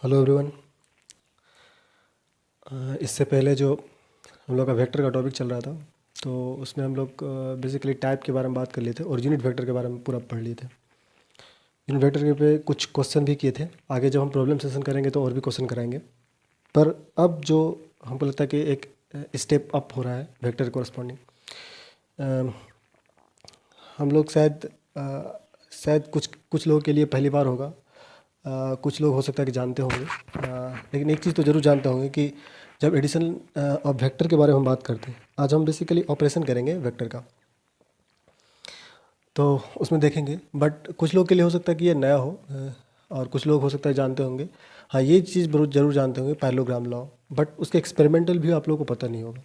Hello everyone. इससे पहले जो हम लोग का वेक्टर का टॉपिक चल रहा था, तो उसमें हम लोग बेसिकली टाइप के बारे में बात कर लिए थे और यूनिट वेक्टर के बारे में पूरा पढ़ लिए थे। यूनिट वेक्टर के पे कुछ क्वेश्चन भी किए थे। आगे जब हम प्रॉब्लम सेशन करेंगे तो और भी क्वेश्चन कराएंगे। पर अब जो हमको लगता है कि एक स्टेप अप हो रहा है वेक्टर कोरस्पॉन्डिंग, हम लोग शायद कुछ कुछ लोगों के लिए पहली बार होगा। कुछ लोग हो सकता है कि जानते होंगे, लेकिन एक चीज़ तो ज़रूर जानते होंगे कि जब एडिशन और वेक्टर के बारे में हम बात करते हैं, आज हम बेसिकली ऑपरेशन करेंगे वेक्टर का, तो उसमें देखेंगे। बट कुछ लोग के लिए हो सकता है कि ये नया हो, और कुछ लोग हो सकता है जानते होंगे। हाँ, ये चीज़ ज़रूर जानते होंगे पैरेललोग्राम लॉ, बट उसके एक्सपेरिमेंटल भी आप लोगों को पता नहीं होगा।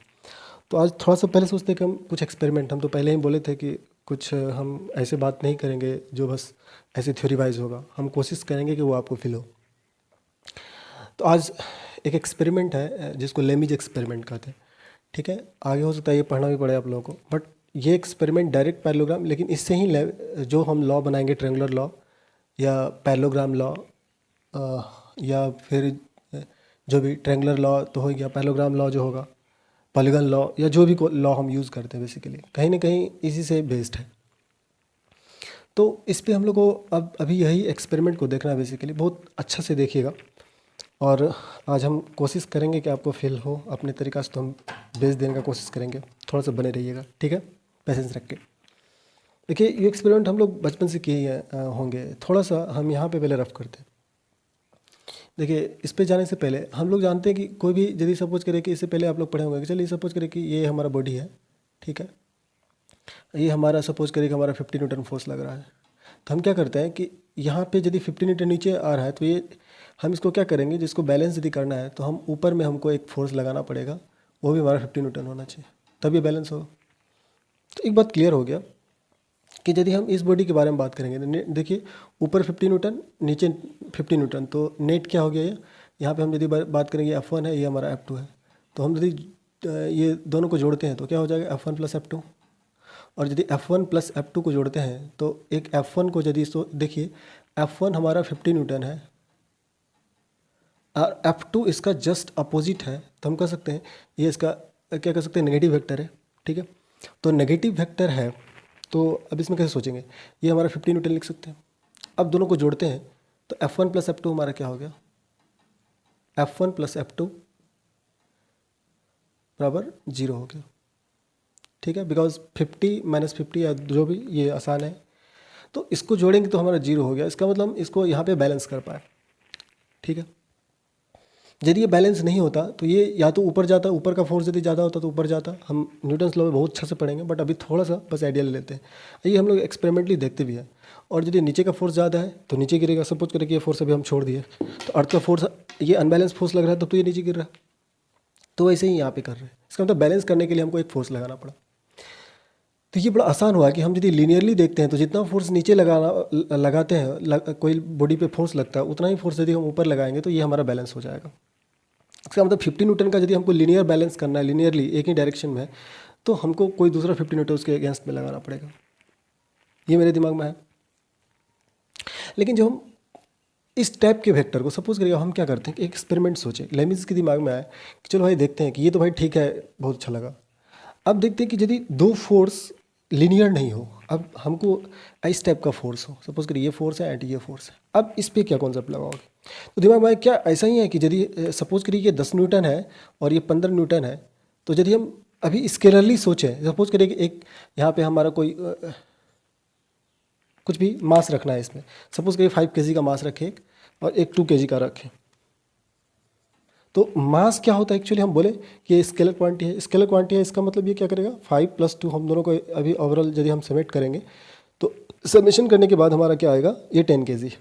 तो आज थोड़ा सा पहले सोचते हैं कि हम कुछ एक्सपेरिमेंट, हम तो पहले ही बोले थे कि कुछ हम ऐसे बात नहीं करेंगे जो बस ऐसे थ्योरी वाइज होगा, हम कोशिश करेंगे कि वो आपको फील हो। तो आज एक एक्सपेरिमेंट है जिसको लेमीज एक्सपेरिमेंट कहते हैं। ठीक है, आगे हो सकता है ये पढ़ना भी पड़े आप लोगों को, बट ये एक्सपेरिमेंट डायरेक्ट पैरेललोग्राम, लेकिन इससे ही जो हम लॉ बनाएंगे ट्रायंगुलर लॉ या पैरेललोग्राम लॉ, या फिर जो भी ट्रायंगुलर लॉ तो हो गया, पैरेललोग्राम लॉ जो होगा, पॉलीगन लॉ, या जो भी लॉ हम यूज़ करते हैं बेसिकली कहीं ना कहीं इसी से बेस्ड है। तो इस पे हम लोग को अब अभी यही एक्सपेरिमेंट को देखना है बेसिकली, बहुत अच्छा से देखिएगा। और आज हम कोशिश करेंगे कि आपको फील हो अपने तरीक़ा से, तो हम बेच देने का कोशिश करेंगे। थोड़ा सा बने रहिएगा, ठीक है, पेशेंस रख के। देखिए, ये एक्सपेरिमेंट हम लोग बचपन से किए होंगे। थोड़ा सा हम यहाँ पे पहले रफ करते हैं। देखिए, इस पे जाने से पहले हम लोग जानते हैं कि कोई भी यदि सपोज करें कि इससे पहले आप लोग पढ़े होंगे कि चलिए सपोज करें कि ये हमारा बॉडी है, ठीक है, ये हमारा सपोज करें कि हमारा 50 न्यूटन फोर्स लग रहा है। तो हम क्या करते हैं कि यहाँ पे यदि 50 न्यूटन नीचे आ रहा है, तो ये हम इसको क्या करेंगे, जिसको बैलेंस यदि करना है तो हम ऊपर में हमको एक फोर्स लगाना पड़ेगा, वो भी हमारा 50 न्यूटन होना चाहिए, तब ये बैलेंस होगा। तो एक बात क्लियर हो गया कि यदि हम इस बॉडी के बारे में बात करेंगे तो देखिए, ऊपर 50 न्यूटन, नीचे 50 न्यूटन, तो नेट क्या हो गया ये, यहाँ पे हम यदि बात करेंगे F1 है, ये हमारा F2 है, तो हम यदि ये दोनों को जोड़ते हैं तो क्या हो जाएगा, F1 प्लस F2। और यदि F1 प्लस F2 को जोड़ते हैं तो एक F1 को यदि इसको देखिए, F1 हमारा 50 न्यूटन है और F2 इसका जस्ट अपोजिट है, तो हम कह सकते हैं ये इसका क्या कह सकते हैं, नेगेटिव वेक्टर है। ठीक है, तो नेगेटिव वेक्टर है, तो अब इसमें कैसे सोचेंगे, ये हमारा 50 न्यूटन लिख सकते हैं। अब दोनों को जोड़ते हैं तो F1 प्लस F2 हमारा क्या हो गया, F1 प्लस F2 बराबर 0 हो गया। ठीक है, बिकॉज 50 माइनस 50 या जो भी, ये आसान है, तो इसको जोड़ेंगे तो हमारा 0 हो गया। इसका मतलब हम इसको यहाँ पे बैलेंस कर पाए। ठीक है, यदि ये बैलेंस नहीं होता तो ये या तो ऊपर जाता, ऊपर का फोर्स यदि ज़्यादा होता तो ऊपर जाता। हम न्यूटन्स लॉ में बहुत अच्छा से पढ़ेंगे, बट अभी थोड़ा सा बस आइडिया ले लेते हैं। ये हम लोग एक्सपेरिमेंटली देखते भी हैं। और यदि नीचे का फोर्स ज़्यादा है तो नीचे गिरेगा। सपोज करें कि ये फोर्स अभी हम छोड़ दिए, तो अर्थ का फोर्स, ये अनबैलेंस फोर्स लग रहा है, तब तो ये नीचे गिर रहा है। तो वैसे ही यहाँ पे कर रहे हैं। इसका मतलब बैलेंस करने के लिए हमको एक फोर्स लगाना पड़ा। तो ये बड़ा आसान हुआ कि हम यदि लीनियरली देखते हैं तो जितना फोर्स नीचे लगाते हैं, कोई बॉडी पे फोर्स लगता है, उतना ही फोर्स यदि हम ऊपर लगाएंगे तो ये हमारा बैलेंस हो जाएगा। इसका मतलब 50 न्यूटन का यदि हमको लीनियर बैलेंस करना है, लीनियरली एक ही डायरेक्शन में, तो हमको कोई दूसरा 50 न्यूटन उसके अगेंस्ट में लगाना पड़ेगा। ये मेरे दिमाग में है। लेकिन जो हम इस टाइप के वेक्टर को सपोज करिए, हम क्या करते हैं कि एक एक्सपेरिमेंट सोचे, लेमिज के दिमाग में आया कि चलो भाई देखते हैं कि ये तो भाई ठीक है, बहुत अच्छा लगा। अब देखते हैं कि यदि दो फोर्स लीनियर नहीं हो, अब हमको इस टाइप का फोर्स हो, सपोज करिए ये फोर्स है एंड ये फोर्स है, अब इस पर क्या कॉन्सेप्ट लगाओगे। तो दिमाग में क्या ऐसा ही है कि यदि सपोज करिए ये 10 न्यूटन है और ये 15 न्यूटन है, तो यदि हम अभी स्केलरली सोचें, सपोज करिए कि एक यहाँ पे हमारा कोई कुछ भी मास रखना है इसमें, सपोज करिए 5 kg का मास रखें एक, और एक 2 kg का रखें, तो मास क्या होता है एक्चुअली, हम बोले कि ये स्केलर क्वांटिटी है। स्केलर क्वांटिटी है, इसका मतलब ये क्या करेगा, 5 + 2, हम दोनों को अभी ओवरऑल यदि हम समेट करेंगे तो समेशन करने के बाद हमारा क्या आएगा, ये 10 kg।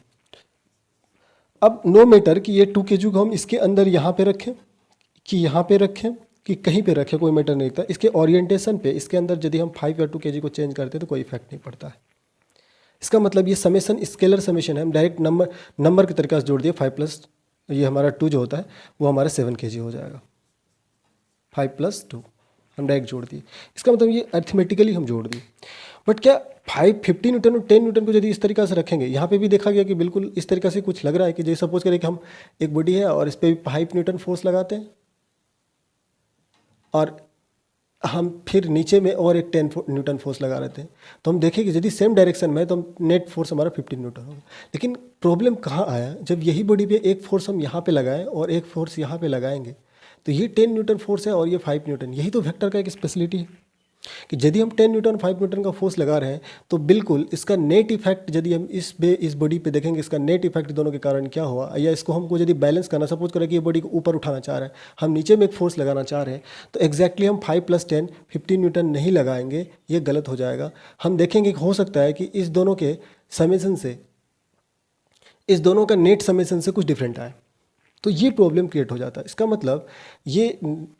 अब नो मैटर कि ये 2 kg को हम इसके अंदर यहाँ पे रखें कि यहाँ पे रखें कि कहीं पे रखें, कोई मैटर नहीं रखता। इसके ओरिएंटेशन पे, इसके अंदर यदि हम 5 या 2 kg को चेंज करते हैं तो कोई इफेक्ट नहीं पड़ता है। इसका मतलब ये समेशन स्केलर समेशन है, हम डायरेक्ट नंबर के तरीके से जोड़ दिए। 5 + ये हमारा 2 जो होता है वो हमारा 7 kg हो जाएगा। 5 + 2 हम डायरेक्ट जोड़ दिए। इसका मतलब ये अर्थमेटिकली हम जोड़ दिए। बट क्या 50 न्यूटन और 10 न्यूटन को यदि इस तरीक़ा से रखेंगे, यहाँ पे भी देखा गया कि बिल्कुल इस तरीक़ा से कुछ लग रहा है कि जैसे सपोज करें कि हम एक बॉडी है और इस पर भी 5 न्यूटन फोर्स लगाते हैं और हम फिर नीचे में और एक 10 न्यूटन फोर्स लगा रहे थे, तो हम देखें कि यदि सेम डायरेक्शन में है तो हम नेट फोर्स हमारा 15 न्यूटन होगा। लेकिन प्रॉब्लम कहाँ आया, जब यही बॉडी पे एक फोर्स हम यहाँ पे लगाएं और एक फोर्स यहाँ पे लगाएंगे, तो ये 10 न्यूटन फोर्स है और ये 5 न्यूटन। यही तो वेक्टर का एक स्पेशलिटी है कि यदि हम 10 न्यूटन 5 न्यूटन का फोर्स लगा रहे हैं तो बिल्कुल इसका नेट इफेक्ट यदि हम इस बॉडी पे देखेंगे, इसका नेट इफेक्ट दोनों के कारण क्या हुआ, या इसको हमको यदि बैलेंस करना, सपोज करें कि ये बॉडी को ऊपर उठाना चाह रहे हैं, हम नीचे में एक फोर्स लगाना चाह रहे हैं, तो एग्जैक्टली हम 5 + 10 15 न्यूटन नहीं लगाएंगे, ये गलत हो जाएगा। हम देखेंगे कि हो सकता है कि इस दोनों के समेसन से, इस दोनों का नेट समेसन से कुछ डिफरेंट आए, तो ये प्रॉब्लम क्रिएट हो जाता है। इसका मतलब ये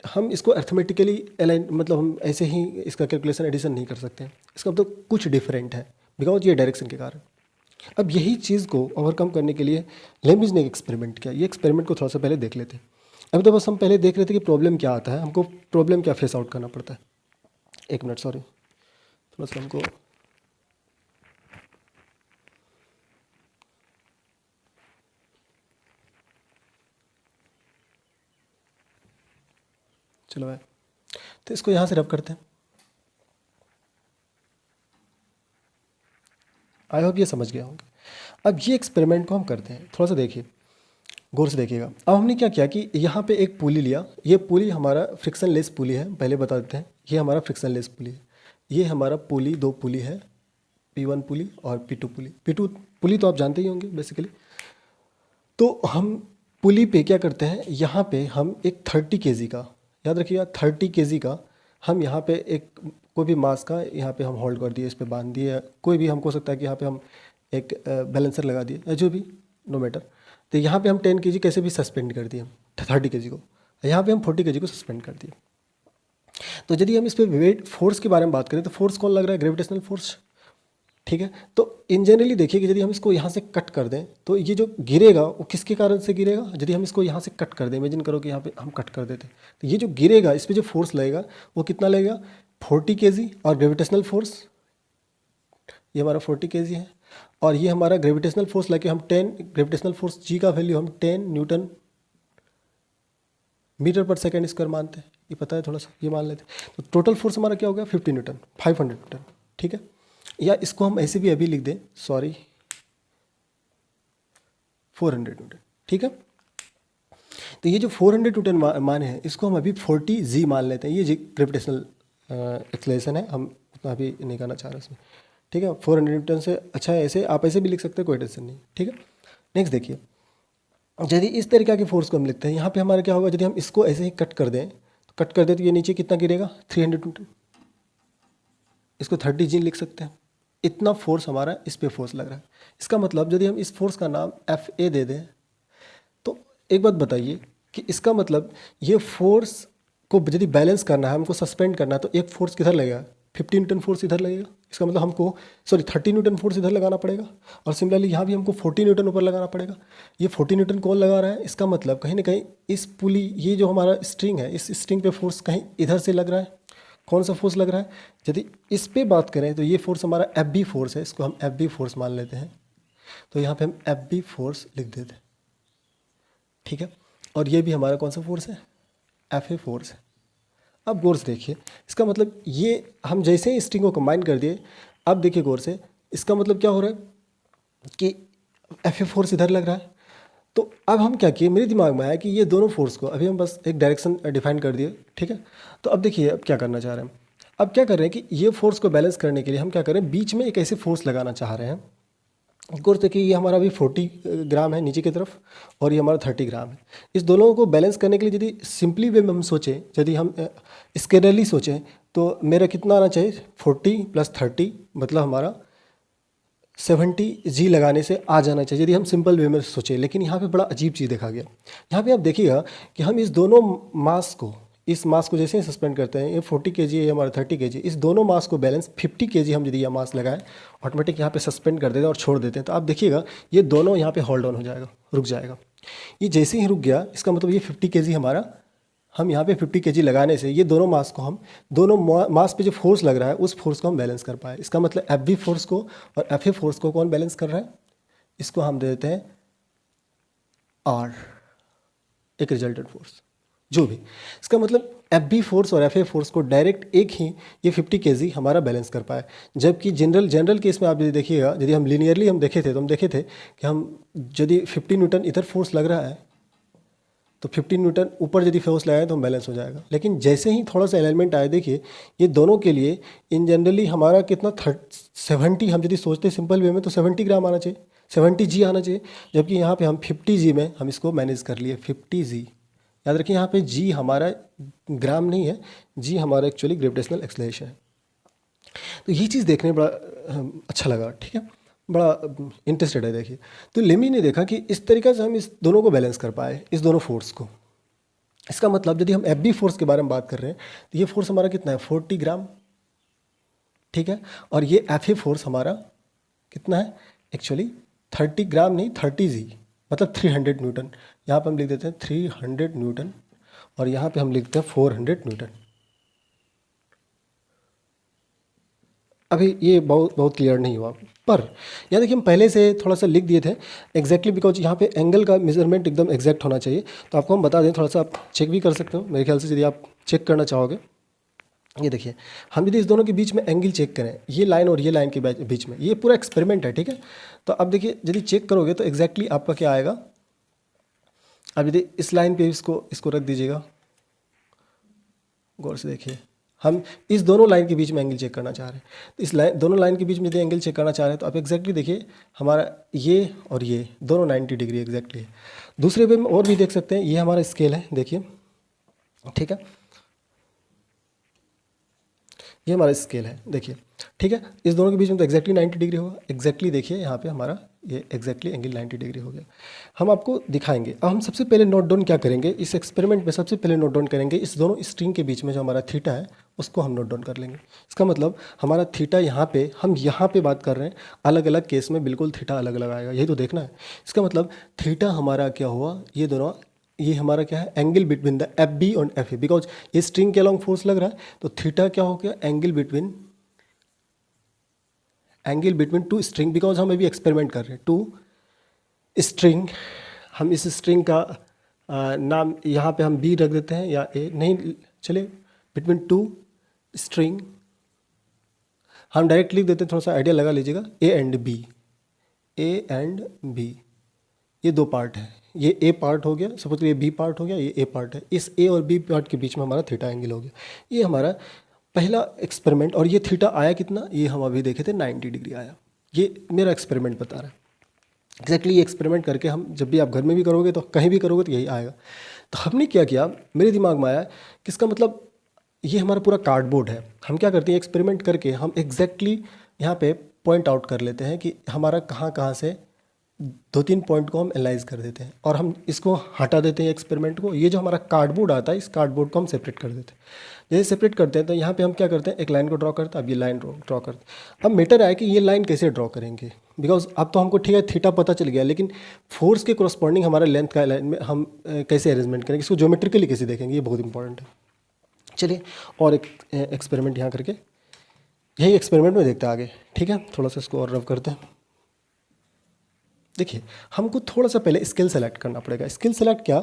हम इसको अर्थमेटिकली अलाइन, मतलब हम ऐसे ही इसका कैलकुलेशन एडिशन नहीं कर सकते हैं। इसका मतलब कुछ डिफरेंट है बिकॉज ये डायरेक्शन के कारण। अब यही चीज़ को ओवरकम करने के लिए लेम्बिज ने एक एक्सपेरिमेंट किया। ये एक्सपेरिमेंट को थोड़ा सा पहले देख लेते हैं। अभी तो बस हम पहले देख रहे थे कि प्रॉब्लम क्या आता है, हमको प्रॉब्लम क्या फेस आउट करना पड़ता है। एक मिनट, सॉरी, थोड़ा सा हमको चलो भाई, तो इसको यहाँ से रब करते हैं। आई होप ये समझ गया होंगे। अब ये एक्सपेरिमेंट को हम करते हैं, थोड़ा सा देखिए, गौर से देखिएगा। अब हमने क्या किया कि यहाँ पे एक पुली लिया, ये पुली हमारा फ्रिक्शनलेस पुली है, पहले बता देते हैं, ये हमारा फ्रिक्शनलेस पुली है। ये हमारा पुली, 2 पुली है, P1 पुली और P2 पुली। P2 पुली तो आप जानते ही होंगे बेसिकली। तो हम पुली पे क्या करते हैं, यहाँ पे हम एक 30 kg का, याद रखिएगा 30 kg का, हम यहाँ पे एक कोई भी मास का यहाँ पे हम होल्ड कर दिए, इस पे बांध दिए, कोई भी हमको सकता है कि यहाँ पे हम एक बैलेंसर लगा दिए या जो भी, नो मैटर। तो यहाँ पे हम 10 kg कैसे भी सस्पेंड कर दिए, 30 kg को, यहाँ पे हम 40 kg को सस्पेंड कर दिए। तो यदि हम इस पर वेट फोर्स के बारे में बात करें तो फोर्स कौन लग रहा है, ग्रेविटेशनल फोर्स, ठीक है। तो इन जनरली देखिए कि यदि हम इसको यहाँ से कट कर दें तो ये जो गिरेगा वो किसके कारण से गिरेगा, यदि हम इसको यहाँ से कट कर दें, इमेजिन करो कि यहाँ पे हम कट कर देते, तो ये जो गिरेगा इस पर जो फोर्स लगेगा वो कितना लगेगा, 40 kg, और ग्रेविटेशनल फोर्स ये हमारा 40 kg है, और ये हमारा ग्रेविटेशनल फोर्स लगे हम 10, ग्रेविटेशनल फोर्स जी का वैल्यू हम 10 न्यूटन मीटर पर सेकेंड स्क्वायर मानते हैं, ये पता है थोड़ा सा, ये मान लेते हैं। तो टोटल फोर्स हमारा क्या हो गया, 50 न्यूटन, 500 न्यूटन, ठीक है। या इसको हम ऐसे भी अभी लिख दें, सॉरी 400 न्यूटन, ठीक है। तो ये जो 400 न्यूटन मान है, इसको हम अभी 40 जी मान लेते हैं। ये जी ग्रेविटेशनल एक्सेलरेशन है, हम उतना अभी नहीं करना चाह रहे इसमें, ठीक है। 400 न्यूटन से अच्छा है, ऐसे आप ऐसे भी लिख सकते हैं, कोई टेंशन नहीं, ठीक है। नेक्स्ट देखिए, यदि इस तरीके के फोर्स को हम लिखते हैं, यहाँ पे हमारा क्या होगा, यदि हम इसको ऐसे ही कट कर दें, तो कट कर दें तो ये नीचे कितना गिरेगा, 300 न्यूटन, इसको 30 जी लिख सकते हैं। इतना फोर्स हमारा इस पे फोर्स लग रहा है। इसका मतलब यदि हम इस फोर्स का नाम FA दे दें, तो एक बात बताइए कि इसका मतलब ये फोर्स को यदि बैलेंस करना है, हमको सस्पेंड करना है, तो एक फोर्स किधर लगेगा, 50 न्यूटन फोर्स इधर लगेगा। इसका मतलब हमको 30 न्यूटन फोर्स इधर लगाना पड़ेगा, और सिमिलरली यहाँ भी हमको 40 न्यूटन ऊपर लगाना पड़ेगा। ये 40 न्यूटन कौन लगा रहा है, इसका मतलब कहीं ना कहीं इस पुली, ये जो हमारा स्ट्रिंग है, इस स्ट्रिंग पे फोर्स कहीं इधर से लग रहा है। कौन सा फोर्स लग रहा है, यदि इस पे बात करें तो ये फोर्स हमारा FB फोर्स है, इसको हम FB फोर्स मान लेते हैं। तो यहाँ पे हम FB फोर्स लिख देते हैं, ठीक है। और ये भी हमारा कौन सा फोर्स है, FA फोर्स है। अब गौर से देखिए, इसका मतलब ये हम जैसे ही स्ट्रिंग को कंबाइन कर दिए, अब देखिए गौर से, इसका मतलब क्या हो रहा है कि FA फोर्स इधर लग रहा है। तो अब हम क्या किए, मेरे दिमाग में आया कि ये दोनों फोर्स को अभी हम बस एक डायरेक्शन डिफाइन कर दिए, ठीक है। तो अब देखिए अब क्या करना चाह रहे हैं, अब क्या कर रहे हैं कि ये फोर्स को बैलेंस करने के लिए हम क्या करें, बीच में एक ऐसे फोर्स लगाना चाह रहे हैं। गौर देखिए, ये हमारा अभी 40 ग्राम है नीचे की तरफ, और ये हमारा 30 ग्राम है। इस दोनों को बैलेंस करने के लिए यदि सिंपली वे में हम सोचें, यदि हम स्केलरली सोचें, तो मेरा कितना आना चाहिए, 40 + 30 मतलब हमारा 70 जी लगाने से आ जाना चाहिए, यदि हम सिंपल वे में सोचें। लेकिन यहाँ पे बड़ा अजीब चीज़ देखा गया। यहाँ पे आप देखिएगा कि हम इस दोनों मास को, इस मास को जैसे ही सस्पेंड करते हैं, ये 40 kg है, ये हमारा 30 kg, इस दोनों मास को बैलेंस 50 kg हम यदि यह मास लगाएं, ऑटोमेटिक यहाँ पे सस्पेंड कर देते हैं और छोड़ देते हैं, तो आप देखिएगा ये दोनों यहाँ पे होल्ड ऑन हो जाएगा, रुक जाएगा। ये जैसे ही रुक गया, इसका मतलब ये 50 kg हमारा हम यहाँ पे 50 kg लगाने से ये दोनों मास को हम दोनों मास पे जो फोर्स लग रहा है उस फोर्स को हम बैलेंस कर पाए। इसका मतलब एफ बी फोर्स को और एफ ए फोर्स को कौन बैलेंस कर रहा है? इसको हम दे देते हैं आर, एक रिजल्टेंट फोर्स जो भी। इसका मतलब एफ बी फोर्स और एफ ए फोर्स को डायरेक्ट एक ही ये 50 kg हमारा बैलेंस कर पाए। जबकि जनरल केस में आप यदि देखिएगा, यदि हम लीनियरली हम देखे थे तो हम देखे थे कि हम यदि 50 न्यूटन इधर फोर्स लग रहा है तो 50 न्यूटन ऊपर यदि फोर्स लगाए तो हम बैलेंस हो जाएगा। लेकिन जैसे ही थोड़ा सा एलिमेंट आया, देखिए ये दोनों के लिए इन जनरली हमारा कितना 70, हम यदि सोचते सिंपल वे में तो 70 ग्राम आना चाहिए, 70 जी आना चाहिए। जबकि यहाँ पे हम 50 जी में हम इसको मैनेज कर लिए, 50 जी। याद रखिए यहाँ पे जी हमारा ग्राम नहीं है, जी हमारा एक्चुअली ग्रेविटेशनल एक्सेलरेशन है। तो ये चीज़ देखने में बड़ा अच्छा लगा, ठीक है, बड़ा इंटरेस्टेड है। देखिए तो लेमी ने देखा कि इस तरीक़े से हम इस दोनों को बैलेंस कर पाए, इस दोनों फोर्स को। इसका मतलब यदि हम एफ बी फोर्स के बारे में बात कर रहे हैं तो ये फोर्स हमारा कितना है? 40 ग्राम, ठीक है। और ये एफ ए फोर्स हमारा कितना है? एक्चुअली 30 ग्राम नहीं, 30 जी, मतलब 300 न्यूटन। यहाँ पे हम लिख देते हैं 300 न्यूटन और यहाँ पे हम लिखते हैं 400 न्यूटन। अभी ये बहुत क्लियर नहीं हुआ, पर यहाँ देखिए हम पहले से थोड़ा सा लिख दिए थे एग्जैक्टली, बिकॉज यहाँ पे एंगल का मेजरमेंट एकदम एग्जैक्ट होना चाहिए। तो आपको हम बता दें, थोड़ा सा आप चेक भी कर सकते हो मेरे ख्याल से, यदि आप चेक करना चाहोगे। ये देखिए हम यदि इस दोनों के बीच में एंगल चेक करें, ये लाइन और ये लाइन के बीच में, ये पूरा एक्सपेरिमेंट है, ठीक है। तो अब देखिए यदि चेक करोगे तो एग्जैक्टली आपका क्या आएगा। अब यदि इस लाइन पे इसको रख दीजिएगा, गौर से देखिए, हम इस दोनों लाइन के बीच में एंगल चेक करना चाह रहे हैं। तो इस दोनों लाइन के बीच में यदि एंगल चेक करना चाह रहे हैं तो आप एग्जैक्टली देखिए हमारा ये और ये दोनों 90 डिग्री एग्जैक्टली है। दूसरे वे में और भी देख सकते हैं, ये हमारा स्केल है, देखिए, ठीक है, ये हमारा स्केल है, देखिए, ठीक है। इस दोनों के बीच में तो एग्जैक्टली 90 डिग्री होगा। एग्जैक्टली देखिए यहाँ पे हमारा ये एग्जैक्टली एंगल 90 डिग्री हो गया। हम आपको दिखाएंगे। अब हम सबसे पहले नोट डाउन क्या करेंगे इस एक्सपेरिमेंट में, सबसे पहले नोट डाउन करेंगे इस दोनों स्ट्रिंग के बीच में जो हमारा थीटा है उसको हम नोट डाउन कर लेंगे। इसका मतलब हमारा थीटा यहाँ पे, हम यहाँ पे बात कर रहे हैं, अलग अलग केस में बिल्कुल थीटा अलग अलग आएगा, यही तो देखना है। इसका मतलब थीटा हमारा क्या हुआ, ये दोनों, ये हमारा क्या है? Angle between the F B और एफ ए, बिकॉज ये स्ट्रिंग के अलॉन्ग फोर्स लग रहा है। तो थीटा क्या हो गया? Angle between two string, because हम अभी एक्सपेरिमेंट कर रहे हैं, टू स्ट्रिंग। हम इस स्ट्रिंग का नाम यहाँ पे हम बी रख देते हैं या ए, नहीं चले, बिटवीन टू स्ट्रिंग हम डायरेक्ट लिख देते हैं, थोड़ा सा आइडिया लगा लीजिएगा। ए एंड बी, ये दो पार्ट है, ये ए पार्ट हो गया, सपोज ये बी पार्ट हो गया, ये ए पार्ट है। इस ए और बी पार्ट के बीच में हमारा थीटा एंगल हो गया। ये हमारा पहला एक्सपेरिमेंट। और ये थीटा आया कितना? ये हम अभी देखे थे 90 डिग्री आया। ये मेरा एक्सपेरिमेंट बता रहा है। एग्जैक्टली ये एक्सपेरिमेंट करके हम जब भी आप घर में भी करोगे तो कहीं भी करोगे तो यही आएगा। तो हमने क्या किया, मेरे दिमाग में आया कि इसका मतलब ये हमारा पूरा कार्डबोर्ड है। हम क्या करते हैं, एक्सपेरिमेंट करके हम एग्जैक्टली यहाँ पे पॉइंट आउट कर लेते हैं कि हमारा कहाँ से 2-3 पॉइंट को हम एनालाइज कर देते हैं और हम इसको हटा देते हैं एक्सपेरिमेंट को। ये जो हमारा कार्डबोर्ड आता है, इस कार्डबोर्ड को हम सेपरेट कर देते हैं। जैसे सेपरेट करते हैं तो यहाँ पे हम क्या करते हैं, एक लाइन को ड्रॉ करते हैं। अब ये लाइन ड्रॉ करते हैं। अब मैटर आया कि ये लाइन कैसे ड्रॉ करेंगे, बिकॉज अब तो हमको ठीक है थीटा पता चल गया, लेकिन फोर्स के करस्पॉन्डिंग हमारे लेंथ का लाइन में हम कैसे अरेंजमेंट करेंगे, इसको ज्योमेट्रिकली कैसे देखेंगे, ये बहुत इंपॉर्टेंट है। चलिए और एक एक्सपेरिमेंट यहाँ करके, यही एक्सपेरिमेंट में देखते हैं आगे, ठीक है। थोड़ा सा इसको और रब करते हैं। देखिए हमको थोड़ा सा पहले स्केल सेलेक्ट करना पड़ेगा। स्केल सेलेक्ट क्या,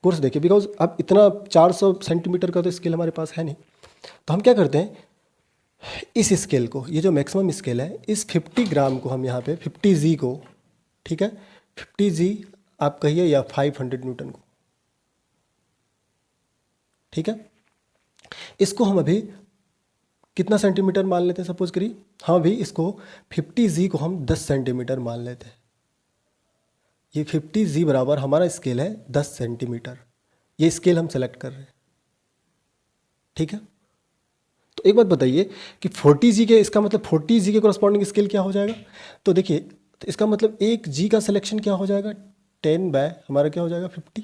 कोर्स देखिए, बिकॉज अब इतना 400 सेंटीमीटर का तो स्केल हमारे पास है नहीं। तो हम क्या करते हैं, इस स्केल को, ये जो मैक्सिमम स्केल है, इस 50 ग्राम को हम यहाँ पे 50 जी को, ठीक है, 50 जी आप कहिए या 500 न्यूटन को, ठीक है, इसको हम अभी कितना सेंटीमीटर मान लेते हैं, सपोज करिए हाँ भी इसको 50 जी को हम 10 सेंटीमीटर मान लेते हैं। ये 50 जी बराबर हमारा स्केल है 10 सेंटीमीटर। ये स्केल हम सेलेक्ट कर रहे हैं, ठीक है। तो एक बात बताइए कि 40 जी के, इसका मतलब 40 जी के कॉरस्पॉन्डिंग स्केल क्या हो जाएगा। तो देखिए तो इसका मतलब 1 जी का सिलेक्शन क्या हो जाएगा, 10 बाय हमारा क्या हो जाएगा 50,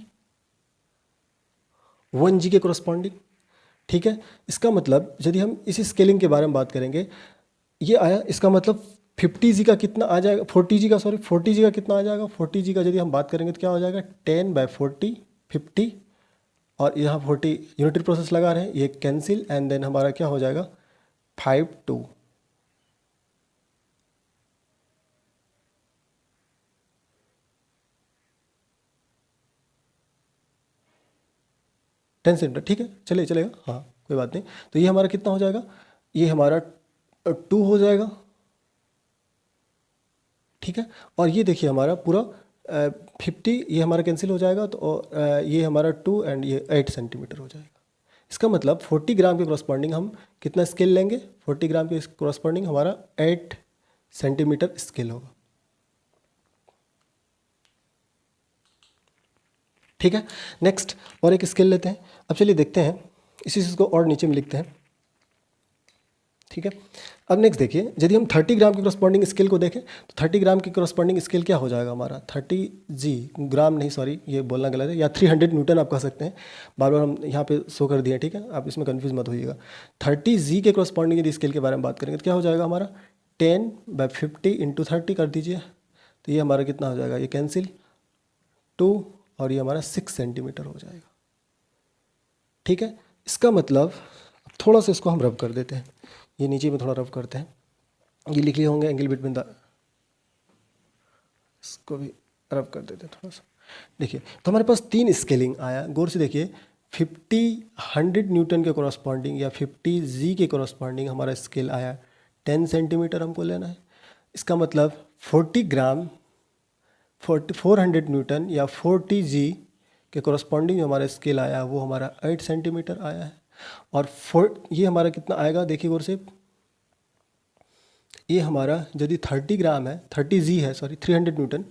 1 जी के कॉरस्पॉन्डिंग, ठीक है। इसका मतलब यदि हम इस स्केलिंग के बारे में बात करेंगे, ये आया, इसका मतलब 50 जी का कितना आ जाएगा, 40 जी का, सॉरी 40 जी का कितना आ जाएगा, 40 जी का यदि हम बात करेंगे तो क्या हो जाएगा 10 बाय 40, 50 और यहाँ 40 यूनिटरी प्रोसेस लगा रहे हैं, ये कैंसिल एंड देन हमारा क्या हो जाएगा 5 2। टेन सेंटीमीटर, ठीक है, चलिए चलेगा, हाँ कोई बात नहीं। तो ये हमारा कितना हो जाएगा, ये हमारा 2 हो जाएगा, ठीक है। और ये देखिए हमारा पूरा 50, ये हमारा कैंसिल हो जाएगा, तो ये हमारा 2 एंड ये 8 सेंटीमीटर हो जाएगा। इसका मतलब 40 ग्राम के करस्पॉन्डिंग हम कितना स्केल लेंगे, 40 ग्राम के करस्पॉन्डिंग हमारा 8 सेंटीमीटर स्केल होगा, ठीक है। नेक्स्ट और एक स्केल लेते हैं। अब चलिए देखते हैं, इसी चीज़ को और नीचे में लिखते हैं, ठीक है। अब नेक्स्ट देखिए, यदि हम 30 ग्राम के करस्पॉन्डिंग स्केल को देखें तो 30 ग्राम की करस्पॉन्डिंग स्केल क्या हो जाएगा हमारा 30 जी, ग्राम नहीं सॉरी ये बोलना गलत है, या 300 न्यूटन आप कह सकते हैं, बार बार हम यहाँ पे शो कर दिए, ठीक है, आप इसमें कंफ्यूज मत होइएगा। 30 जी के करस्पॉन्डिंग यदि स्केल के बारे में बात करेंगे तो क्या हो जाएगा हमारा 10/50 × 30 कर दीजिए, तो ये हमारा कितना हो जाएगा, ये कैंसिल 2 और ये हमारा 6 सेंटीमीटर हो जाएगा, ठीक है। इसका मतलब थोड़ा सा इसको हम रब कर देते हैं, ये नीचे में थोड़ा रब करते हैं, ये लिख लिए होंगे एंगल बिटवीन द, इसको भी रब कर देते हैं थोड़ा सा। देखिए तो हमारे पास 3 स्केलिंग आया, गौर से देखिए 50 न्यूटन के कॉरस्पॉन्डिंग या 50 जी के कॉरस्पॉन्डिंग हमारा स्केल आया 10 सेंटीमीटर हमको लेना है। इसका मतलब 40 ग्राम 400 न्यूटन या 40 जी के कॉरस्पॉन्डिंग जो हमारा स्केल आया वो हमारा 8 सेंटीमीटर आया है। और ये हमारा कितना आएगा, देखिए गौर से, ये हमारा यदि 30 ग्राम है, 30 जी है सॉरी 300 न्यूटन,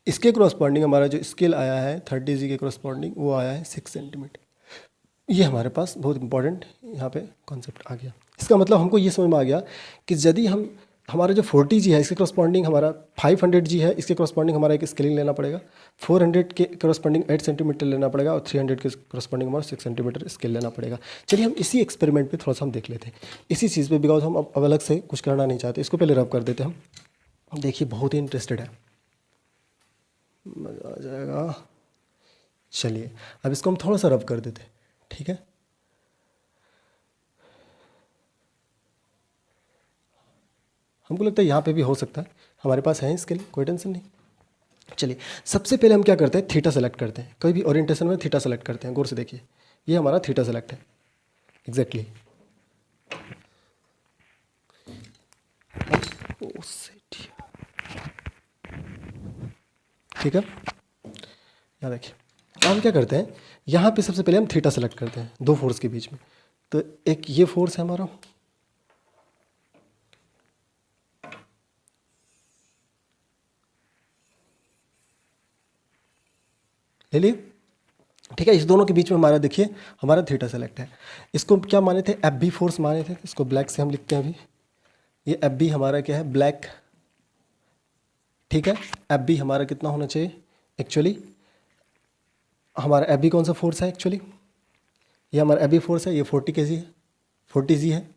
इसके कॉरस्पॉन्डिंग हमारा जो स्केल आया है 30 जी के कॉरस्पॉन्डिंग वो आया है 6 सेंटीमीटर। ये हमारे पास बहुत इंपॉर्टेंट यहाँ पे कॉन्सेप्ट आ गया। इसका मतलब हमको ये समझ में आ गया कि यदि हम हमारा जो 40 जी है इसके कॉरस्पॉन्डिंग हमारा 500 जी है, इसके कॉरस्पॉन्डिंग हमारा एक स्केलिंग लेना पड़ेगा, 400 के कॉरस्पॉन्डिंग 8 सेंटीमीटर लेना पड़ेगा और 300 के कॉरस्पॉन्डिंग हमारा 6 सेंटीमीटर स्केल लेना पड़ेगा। चलिए हम इसी एक्सपेरिमेंट पे थोड़ा सा हम देख लेते हैं इसी चीज़ पे, बिकॉज हम अब अलग से कुछ करना नहीं चाहते। इसको पहले रब कर देते हैं हम, देखिए बहुत ही इंटरेस्टेड है, मज़ा आ जाएगा। चलिए अब इसको हम थोड़ा सा रब कर देते हैं, ठीक है। हमको लगता है यहाँ पे भी हो सकता है, हमारे पास है इसके लिए कोई टेंशन नहीं। चलिए सबसे पहले हम क्या करते हैं, थीटा सेलेक्ट करते हैं, कोई भी ओरिएंटेशन में थीटा सेलेक्ट करते हैं। गौर से देखिए ये हमारा थीटा सेलेक्ट है एग्जैक्टली, ठीक है। यहाँ देखिए हम क्या करते हैं, यहाँ पे सबसे पहले हम थीटा सेलेक्ट करते हैं दो फोर्स के बीच में। तो एक ये फोर्स है हमारा, ले लिए, ठीक है। इस दोनों के बीच में हमारा देखिए हमारा थीटा सेलेक्ट है। इसको क्या माने थे, एफ बी फोर्स माने थे, इसको ब्लैक से हम लिखते हैं अभी। ये एफ बी हमारा क्या है, ब्लैक, ठीक है। एफ बी हमारा कितना होना चाहिए, एक्चुअली हमारा एफ बी कौन सा फोर्स है एक्चुअली, ये हमारा एफ बी फोर्स है, ये 40 kg है, 40 जी है,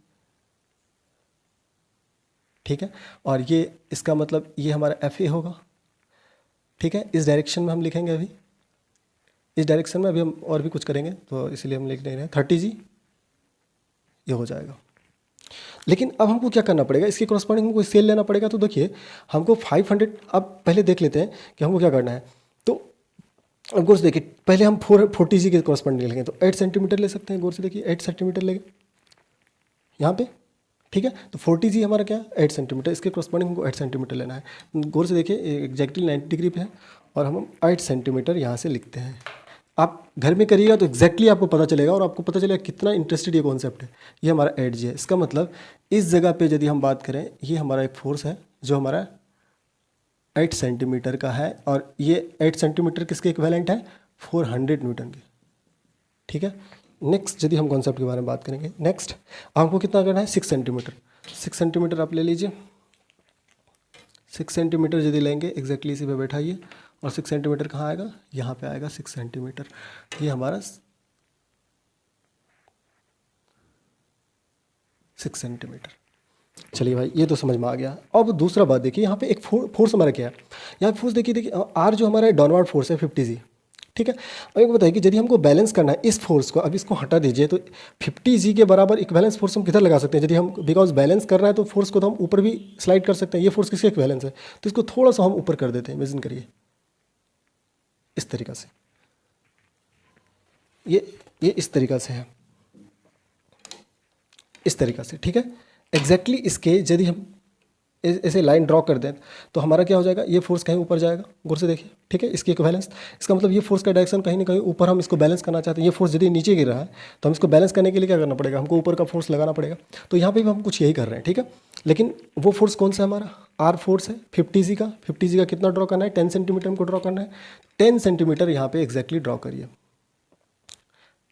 ठीक है। और ये इसका मतलब ये हमारा एफ ए होगा, ठीक है। इस डायरेक्शन में हम लिखेंगे अभी, इस डायरेक्शन में अभी हम और भी कुछ करेंगे तो इसलिए हम लिख नहीं रहे हैं 30 जी, ये हो जाएगा। लेकिन अब हमको क्या करना पड़ेगा, इसके कॉरस्पॉन्डिंग हमको स्केल लेना पड़ेगा। तो देखिए हमको 500, अब पहले देख लेते हैं कि हमको क्या करना है। तो अब गौर से देखिए पहले हम 40 जी के कॉरस्पॉन्डिंग लेंगे, तो 8 सेंटीमीटर ले सकते हैं। गौर से देखिए 8 सेंटीमीटर लेंगे यहाँ पे, ठीक है। तो 40 जी हमारा क्या है 8 सेंटीमीटर, इसके कॉरस्पॉन्डिंग हमको 8 सेंटीमीटर लेना है। गौर से देखिए एग्जैक्टली 90 डिग्री पे है और हम 8 सेंटीमीटर यहाँ से लिखते हैं। आप घर में करिएगा तो एग्जैक्टली आपको पता चलेगा और आपको पता चलेगा कितना इंटरेस्टेड ये कॉन्सेप्ट है। ये हमारा 8 जी है, इसका मतलब इस जगह पे यदि हम बात करें, ये हमारा एक फोर्स है जो हमारा 8 सेंटीमीटर का है और ये 8 सेंटीमीटर किसके इक्विवेलेंट है, 400 न्यूटन के, ठीक है। नेक्स्ट यदि हम कॉन्सेप्ट के बारे में बात करेंगे, नेक्स्ट हमको कितना करना है 6 सेंटीमीटर। 6 सेंटीमीटर आप ले लीजिए, 6 सेंटीमीटर यदि लेंगे एग्जैक्टली इसी पे बैठाइए और 6 सेंटीमीटर कहाँ आएगा, यहाँ पे आएगा 6 सेंटीमीटर। ये हमारा 6 सेंटीमीटर। चलिए भाई ये तो समझ में आ गया। अब दूसरा बात देखिए, यहाँ पे एक फोर्स हमारा क्या है, यहाँ फोर्स देखिए आर जो हमारा डाउनवर्ड फोर्स है 50 जी, ठीक है। अब एक बताइए कि यदि हमको बैलेंस करना है इस फोर्स को, अब इसको हटा दीजिए, तो 50 जी के बराबर इक्विवेलेंस फोर्स हम किधर लगा सकते हैं? यदि हम बिकॉज बैलेंस कर रहा है तो फोर्स को तो हम ऊपर भी स्लाइड कर सकते हैं। ये फोर्स किसके इक्विवेलेंस है? तो इसको थोड़ा सा हम ऊपर कर देते हैं, इमेजिन करिए इस तरीका से, ये इस तरीका से है, इस तरीका से, ठीक है। एग्जैक्टली इसके यदि हम ऐसे लाइन ड्रॉ कर दें तो हमारा क्या हो जाएगा, ये फोर्स कहीं ऊपर जाएगा, गौर से देखिए, ठीक है। इसकी इक्विवेलेंस, इसका मतलब ये फोर्स का डायरेक्शन कहीं ना कहीं ऊपर, हम इसको बैलेंस करना चाहते हैं। ये फोर्स यदि नीचे गिर रहा है तो हम इसको बैलेंस करने के लिए क्या करना पड़ेगा, हमको ऊपर का फोर्स लगाना पड़ेगा। तो यहाँ पे भी हम कुछ यही कर रहे हैं, ठीक है। लेकिन वो फोर्स कौन सा है हमारा, आर फोर्स है 50 जी का। 50 जी का कितना ड्रॉ करना है, 10 सेंटीमीटर हमको ड्रॉ करना है। 10 सेंटीमीटर यहाँ पे एग्जैक्टली ड्रॉ करिए,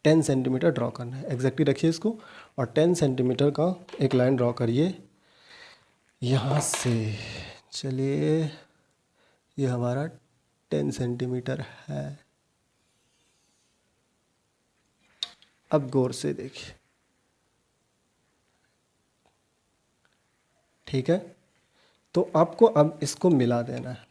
10 सेंटीमीटर ड्रॉ करना है, एग्जैक्टली रखिए इसको। और 10 सेंटीमीटर का एक लाइन ड्रॉ करिए यहाँ से, चलिए ये हमारा 10 सेंटीमीटर है। अब गौर से देखिए, ठीक है। तो आपको अब इसको मिला देना है,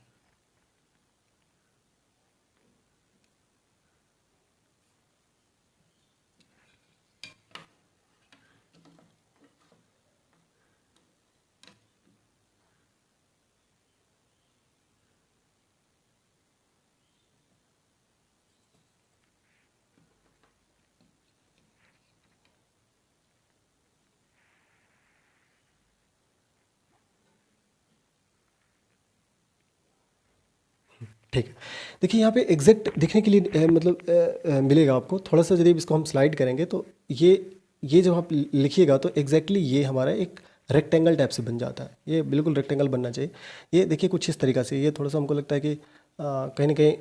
ठीक है। देखिए यहाँ पे एग्जैक्ट दिखने के लिए मिलेगा आपको थोड़ा सा, यदि इसको हम स्लाइड करेंगे तो ये जब आप लिखिएगा तो एग्जैक्टली ये हमारा एक रेक्टेंगल टाइप से बन जाता है। ये बिल्कुल रेक्टेंगल बनना चाहिए। ये देखिए कुछ इस तरीक़ा से, ये थोड़ा सा हमको लगता है कि कहीं ना कहीं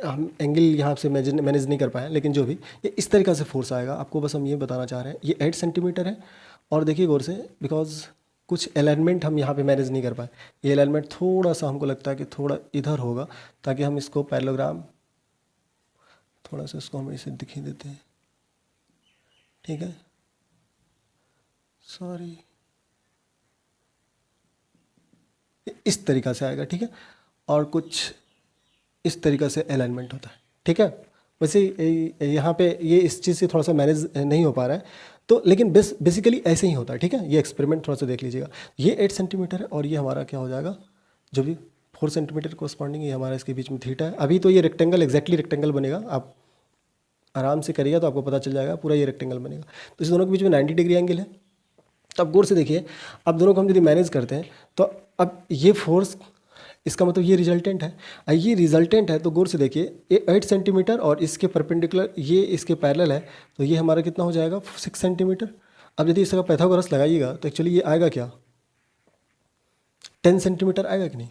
हम एंगल यहाँ से मैनेज नहीं कर पाए, लेकिन जो भी ये इस तरीक़ा से फोर्स आएगा आपको, बस हम ये बताना चाह रहे हैं। ये 8 सेंटीमीटर है। और देखिए गौर से, बिकॉज कुछ अलाइनमेंट हम यहाँ पे मैनेज नहीं कर पाए, ये अलाइनमेंट थोड़ा सा हमको लगता है कि थोड़ा इधर होगा, ताकि हम इसको पैरेललोग्राम थोड़ा सा इसको हम इसे दिखा देते हैं, ठीक है। सॉरी, इस तरीक़ा से आएगा, ठीक है। और कुछ इस तरीक़ा से अलाइनमेंट होता है, ठीक है। वैसे यहाँ पे ये इस चीज़ से थोड़ा सा मैनेज नहीं हो पा रहा है, तो लेकिन बेसिकली ऐसे ही होता है, ठीक है। ये एक्सपेरिमेंट थोड़ा सा देख लीजिएगा। ये 8 सेंटीमीटर है और ये हमारा क्या हो जाएगा, जो भी 4 सेंटीमीटर कोरस्पॉन्डिंग, ये हमारा इसके बीच में थीटा है। अभी तो ये रेक्टेंगल एग्जैक्टली रेक्टेंगल बनेगा, आप आराम से करिएगा तो आपको पता चल जाएगा, पूरा ये रेक्टेंगल बनेगा। तो इस दोनों के बीच में 90 डिग्री एंगल है। तो अब गौर से देखिए, अब दोनों को हम यदि मैनेज करते हैं तो अब ये फोर्स, इसका मतलब ये रिजल्टेंट है। ये रिजल्टेंट है तो गौर से देखिए, ये 8 सेंटीमीटर और इसके परपेंडिकुलर ये इसके पैरेलल है, तो ये हमारा कितना हो जाएगा, 6 सेंटीमीटर। अब यदि इसका पाइथागोरस लगाइएगा तो एक्चुअली ये आएगा क्या, 10 सेंटीमीटर आएगा कि नहीं,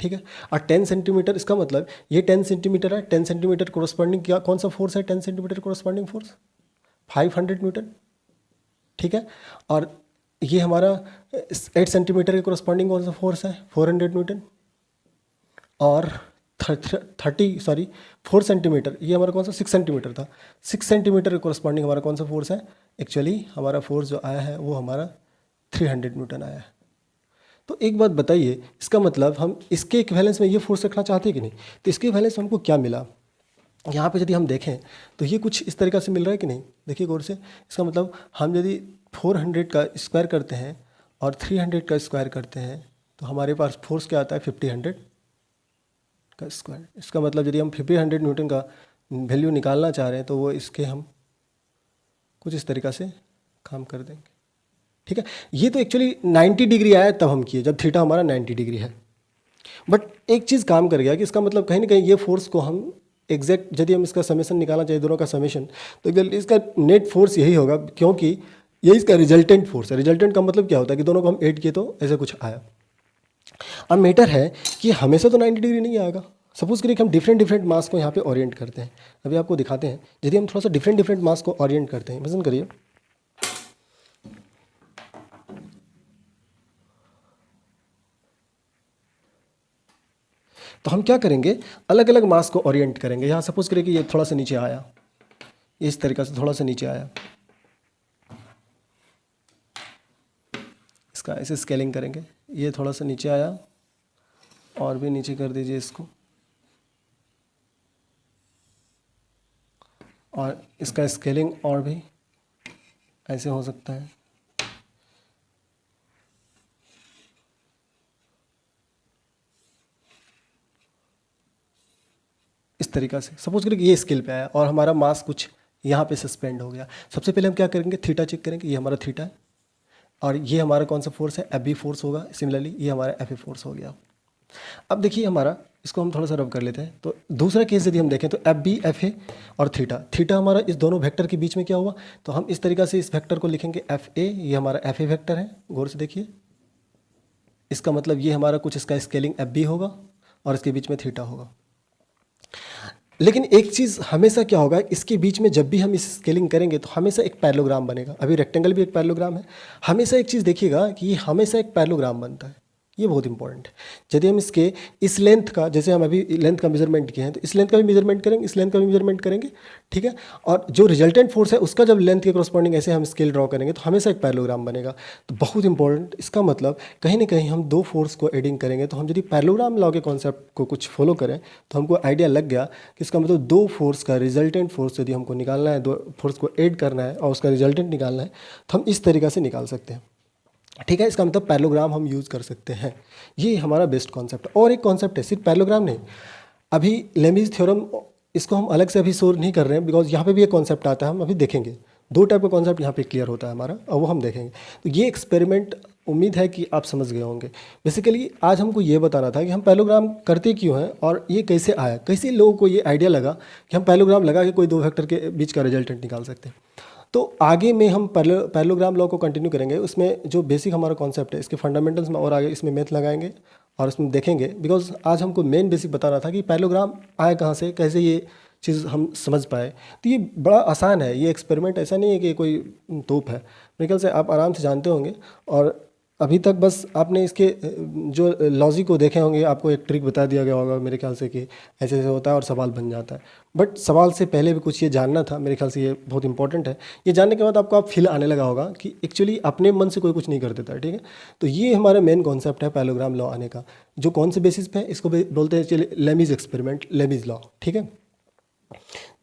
ठीक है। और 10 सेंटीमीटर, इसका मतलब ये 10 सेंटीमीटर है। 10 सेंटीमीटर कोरस्पॉन्डिंग क्या, कौन सा फोर्स है 10 सेंटीमीटर कोरस्पॉन्डिंग फोर्स, 500 न्यूटन, ठीक है। और ये हमारा 8 सेंटीमीटर के कोरस्पॉन्डिंग कौन सा फोर्स है, 400 न्यूटन। और 4 सेंटीमीटर, ये हमारा कौन सा 6 सेंटीमीटर था, 6 सेंटीमीटर के कोरस्पॉन्डिंग हमारा कौन सा फोर्स है, एक्चुअली हमारा फोर्स जो आया है वो हमारा 300 न्यूटन आया है। तो एक बात बताइए, इसका मतलब हम इसके इक्विवेलेंस में ये फोर्स रखना चाहते हैं कि नहीं? तो इसके इक्विवेलेंस में हमको क्या मिला, यहाँ पे यदि हम देखें तो ये कुछ इस तरीक़ा से मिल रहा है कि नहीं, देखिए गौर से। इसका मतलब हम यदि 400 का स्क्वायर करते हैं और 300 का स्क्वायर करते हैं तो हमारे पास फोर्स क्या आता है, 1500 का स्क्वायर। इसका मतलब यदि हम 1500 न्यूटन का वैल्यू निकालना चाह रहे हैं तो वो इसके हम कुछ इस तरीक़ा से काम कर देंगे, ठीक है। ये तो एक्चुअली 90 डिग्री आया तब हम किए, जब थीटा हमारा 90 डिग्री है। बट एक चीज़ काम कर गया कि इसका मतलब कहीं ना कहीं ये फोर्स को हम एग्जैक्ट, यदि हम इसका समेशन निकालना चाहिए दोनों का समेशन, तो इसका नेट फोर्स यही होगा, क्योंकि ये इसका रिजल्टेंट फोर्स है। रिजल्टेंट का मतलब क्या होता है कि दोनों को हम ऐड किए तो ऐसा कुछ आया। अब मैटर है कि हमेशा तो 90 डिग्री नहीं आएगा। सपोज करिए कि हम डिफरेंट डिफरेंट मास को यहाँ पे ओरिएंट करते हैं। अभी आपको दिखाते हैं, यदि हम थोड़ा सा डिफरेंट डिफरेंट मास को ओरिएंट करते हैं, इमेजिन करिए तो हम क्या करेंगे, अलग अलग मास को ओरिएंट करेंगे। यहाँ सपोज करिए कि ये थोड़ा सा नीचे आया, इस तरीक़ा से थोड़ा सा नीचे आया, इसका ऐसे स्केलिंग करेंगे। ये थोड़ा सा नीचे आया और भी नीचे कर दीजिए इसको, और इसका स्केलिंग और भी ऐसे हो सकता है। इस तरीक़ा से सपोज करें कि ये स्केल पे आया और हमारा मास कुछ यहाँ पे सस्पेंड हो गया। सबसे पहले हम क्या करेंगे, थीटा चेक करेंगे, ये हमारा थीटा है और ये हमारा कौन सा फोर्स है, एफ बी फोर्स होगा। सिमिलरली ये हमारा एफ ए फोर्स हो गया। अब देखिए हमारा, इसको हम थोड़ा सा रब कर लेते हैं। तो दूसरा केस यदि हम देखें तो एफ बी एफ ए और थीटा, थीटा हमारा इस दोनों वेक्टर के बीच में क्या हुआ, तो हम इस तरीक़ा से इस वेक्टर को लिखेंगे एफ ए, ये हमारा एफ ए वेक्टर है। गौर से देखिए, इसका मतलब ये हमारा कुछ इसका स्केलिंग एफ बी होगा और इसके बीच में थीटा होगा। लेकिन एक चीज़ हमेशा क्या होगा, इसके बीच में जब भी हम इस स्केलिंग करेंगे तो हमेशा एक पैरेललोग्राम बनेगा। अभी रेक्टेंगल भी एक पैरेललोग्राम है। हमेशा एक चीज़ देखिएगा कि ये हमेशा एक पैरेललोग्राम बनता है। ये बहुत इंपॉर्टेंट है। यदि हम इसके इस लेंथ का, जैसे हम अभी लेंथ का मेजरमेंट किए हैं, तो इस लेंथ का भी मेजरमेंट करेंगे, इस लेंथ का भी मेजरमेंट करेंगे, ठीक है। और जो रिजल्टेंट फोर्स है उसका जब लेंथ के करस्पॉन्डिंग ऐसे हम स्केल ड्रॉ करेंगे तो हमेशा एक पैरेललोग्राम बनेगा। तो बहुत इंपॉर्टेंट, इसका मतलब कहीं ना कहीं हम दो फोर्स को एडिंग करेंगे तो हम यदि पैरेललोग्राम लॉ के कॉन्सेप्ट को कुछ फॉलो करें तो हमको आइडिया लग गया कि इसका मतलब दो फोर्स का रिजल्टेंट फोर्स यदि हमको निकालना है, दो फोर्स को ऐड करना है और उसका रिजल्टेंट निकालना है तो हम इस तरीक़ा से निकाल सकते हैं, ठीक है। इसका मतलब पैरेललोग्राम हम यूज़ कर सकते हैं। ये हमारा बेस्ट कॉन्सेप्ट है। और एक कॉन्सेप्ट है, सिर्फ पैरेललोग्राम नहीं, अभी लेमीज थ्योरम, इसको हम अलग से अभी शोर नहीं कर रहे हैं बिकॉज यहाँ पे भी एक कॉन्सेप्ट आता है, हम अभी देखेंगे। दो टाइप का कॉन्सेप्ट यहाँ पे क्लियर होता है हमारा और वो हम देखेंगे। तो ये एक्सपेरिमेंट उम्मीद है कि आप समझ गए होंगे। बेसिकली आज हमको ये बताना था कि हम पैरेललोग्राम करते क्यों हैं और ये कैसे आया, कैसे लोगों को ये आइडिया लगा कि हम पैरेललोग्राम लगा के कोई दो वेक्टर के बीच का रिजल्टेंट निकाल सकते हैं। तो आगे में हम पैरेललोग्राम लॉ को कंटिन्यू करेंगे। उसमें जो बेसिक हमारा कॉन्सेप्ट है, इसके फंडामेंटल्स में और आगे इसमें मैथ लगाएंगे और उसमें देखेंगे। बिकॉज आज हमको मेन बेसिक बताना था कि पैरेललोग्राम आया कहाँ से, कैसे ये चीज़ हम समझ पाए। तो ये बड़ा आसान है, ये एक्सपेरिमेंट ऐसा नहीं है कि कोई तोप है। मेरे ख्याल से आप आराम से जानते होंगे और अभी तक बस आपने इसके जो लॉजिक को देखे होंगे, आपको एक ट्रिक बता दिया गया होगा मेरे ख्याल से कि ऐसे ऐसे होता है और सवाल बन जाता है। बट सवाल से पहले भी कुछ ये जानना था, मेरे ख्याल से ये बहुत इंपॉर्टेंट है। ये जानने के बाद आपको आप फील आने लगा होगा कि एक्चुअली अपने मन से कोई कुछ नहीं कर देता, ठीक है। तो ये हमारा मेन कॉन्सेप्ट है पैरेललोग्राम लॉ आने का, जो कौन से बेसिस पे है, इसको बोलते हैं चलिए लेमीज एक्सपेरिमेंट, लेमीज लॉ, ठीक है।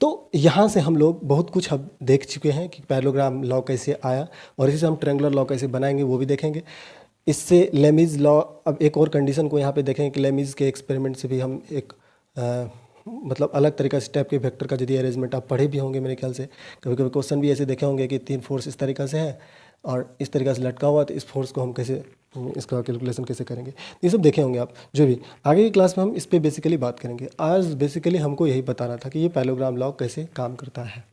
तो यहाँ से हम लोग बहुत कुछ अब देख चुके हैं कि पैरेललोग्राम लॉ कैसे आया और इसी से हम ट्रायंगुलर लॉ कैसे बनाएंगे वो भी देखेंगे। इससे लेमीज लॉ, अब एक और कंडीशन को यहाँ पे देखेंगे कि लेमीज के एक्सपेरिमेंट से भी हम एक मतलब अलग तरीका से टाइप के वेक्टर का यदि अरेंजमेंट आप पढ़े भी होंगे मेरे ख्याल से, कभी कभी क्वेश्चन भी ऐसे देखे होंगे कि तीन फोर्स इस तरीका से है और इस तरीका से लटका हुआ, तो इस फोर्स को हम कैसे, इसका कैलकुलेशन कैसे करेंगे, ये सब देखे होंगे आप। जो भी आगे की क्लास में हम इस पर बेसिकली बात करेंगे। आज बेसिकली हमको यही बताना था कि ये पैरेललोग्राम लॉ कैसे काम करता है।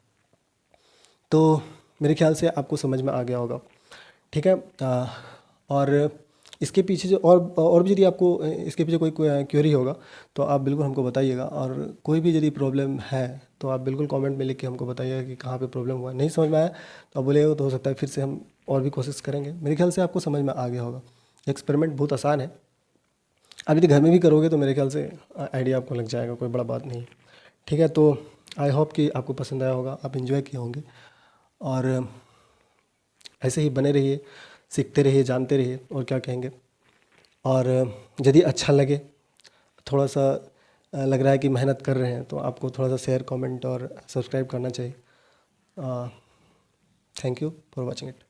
तो मेरे ख्याल से आपको समझ में आ गया होगा, ठीक है। और इसके पीछे जो और भी यदि आपको इसके पीछे कोई क्वेरी होगा तो आप बिल्कुल हमको बताइएगा। और कोई भी यदि प्रॉब्लम है तो आप बिल्कुल कमेंट में लिख के हमको बताइएगा कि कहाँ पे प्रॉब्लम हुआ, नहीं समझ में आया तो आप बोलिएगा, तो हो सकता है फिर से हम और भी कोशिश करेंगे। मेरे ख्याल से आपको समझ में आ गया होगा। एक्सपेरिमेंट बहुत आसान है, आप यदि घर में भी करोगे तो मेरे ख्याल से आइडिया आपको लग जाएगा, कोई बड़ा बात नहीं, ठीक है। तो आई होप कि आपको पसंद आया होगा, आप इन्जॉय किए होंगे और ऐसे ही बने रहिए, सीखते रहिए, जानते रहिए, और क्या कहेंगे। और यदि अच्छा लगे, थोड़ा सा लग रहा है कि मेहनत कर रहे हैं, तो आपको थोड़ा सा शेयर, कमेंट और सब्सक्राइब करना चाहिए। Thank you for watching it.